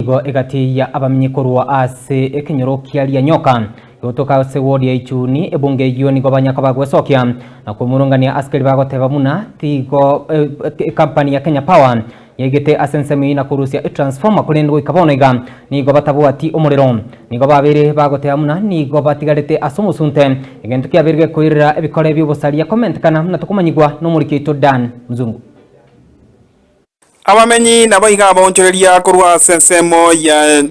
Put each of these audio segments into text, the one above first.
nigo egati ya abamenyekorwa ase ekinyoro kiaria nyoka yotoka se ward ya Ichuni ebunge iyo nigo banyaka bagwesokia na kumurungania askari bagoteba muna tigo company ya Kenya Power yegete asensemi na kurusia transformer kurendwo ikabonega nigo batabwati umuriro nigo babere bagoteba muna nigo batigarete asumusunte egento kiabirwe kuirira ebikore by'obusaria comment kana na tukumanyigwa no murikito Dan Mzungu. Abamenyi nabaiga bonchoreria kurwa sensemo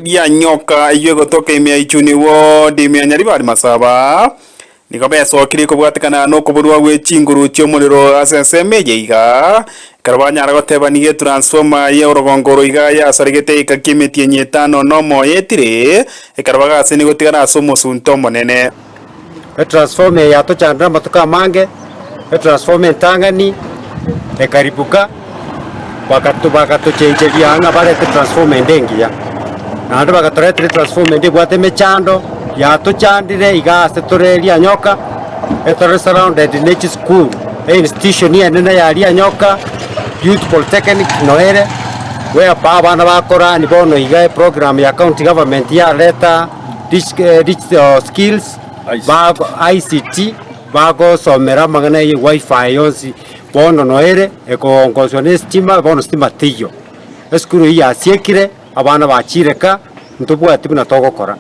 ya nyoka iyo gotoka imya Ichuni ward imya Nyaribari Masaba nigo besokire kubwatikana no kuburwa gwe chinguru cy'umuriro asenseme yiga karabanya aragoteba niye transformer ya urugongoro iga ya sarigete ikakimetie nyetano no moyetire ekarabaga ase nigo tigana asumusunto monene transformer ya to chandra matuka mange transformer tangani ekaribuka wakatu change byanga barete transformer ndengiya nando bagatorete transformer ndi bwate mechando ya to chandire igase toreria nyoka etore surrounded nature school institution ya nene ya ria nyoka youth polytechnic noere where bana bakora ni bono iga program ya county government ya leta digital skills bago ICT bago somera magana yi wifi yonsi bono noere ekongozwa ne stima bono stima tiyo eskuru ya siekire abana bachireka ntubwati buna togokora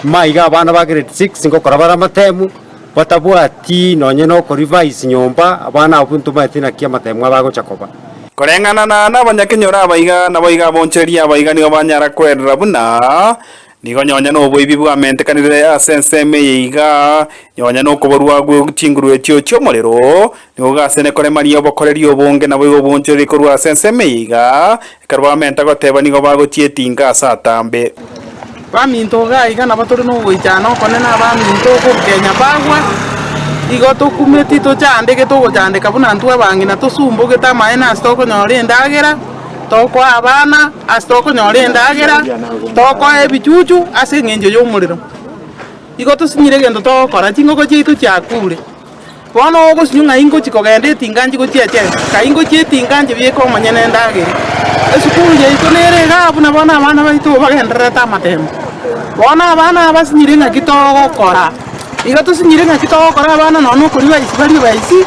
maiga abana ba grade 6 ngokora bara matemu batabwati nonye no ko revise nyomba abana abuntu batina kia matemu abago chakoba korengana na banyakenyora abaiga nabaiga boncheria abaiga nigo banyara kwerera buna nigo nyonya no boibi bwamente kanire asenseme yiga nyonya no kuborwa gutinguru etyo cyomorero nigo gasene kore mariyo bokoreri obonge nabo oboncheri korwa asenseme yiga karwa menta goteba nigo bagotietinga satambe baminto gaiga nabatori no goichana okone na baminto ko Kenya bagwa igo tokumeti to chandeke to gochandeka buna ntwa bangina tosumbuge tamaena stoko nyore ndagera toko abana astoko nyore ndagera toko ebichuchu ase ngenjo y'omuriro igo tosinyire gendo tokora chingoko chitu chakure bono ogosinyunga ingo chikogende tinganji gochiache kaingo chetinganje bieko manyene ndagera esukuru yeito nere gabuna bona abana baitu bagendereta amatemo bona abana basinyire nga kitogokora igo tosinyire nga kitogokora abana nono kuri baisi baisi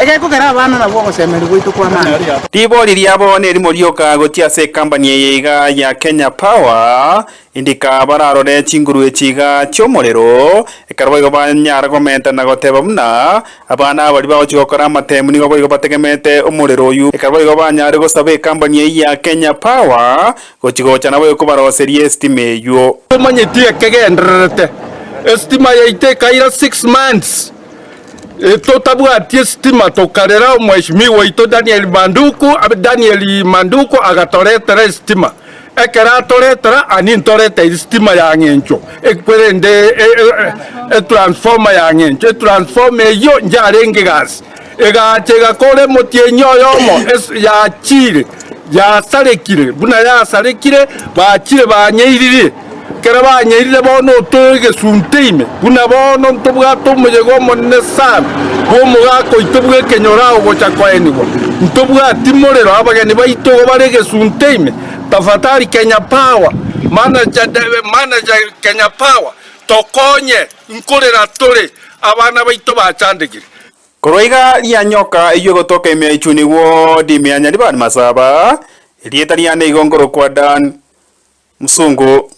ege kugera abana nabo gosemeri gwitu kwa mana tibori liabo ne rimorioka gotia se company yiga ya Kenya Power indika bararore chinguru echiga cyomorero ekarwa igo banyara komenta na goteba muna abana bari bagokora amatemu nigo bari bategemete umuriro uyu ekarwa igo banyara gosabe company ya Kenya Power gochigocha nabo ko baroserie estime yo manyetie kegenderete estima yaite kaira 6 months totabwatie stima tokarera mheshimiwa ito Daniel Manduku agatoretera stima ekera toretera anintorete stima ya ngencho ekwerende transformer ya ngencho transformer yo njarenge gas egachega kore motienyo yomo ya chire ya sarekire buna ya sarekire bachire banyeirire kera banyeirire bono toge sunteime buna bono ntobwato mujego monne sana bomugako itobwe kenyora ogocha kwaenigo ntobwati morero abageni baito barege sunteime tafatari Kenya Power manager Kenya Power tokonye nkorera tore abana baito bachandegire koroiga ria nyoka iyo gotoka imya Ichuni ward imya Nyaribari Masaba rieta ria ne igongoro kwa Dan Mzungu.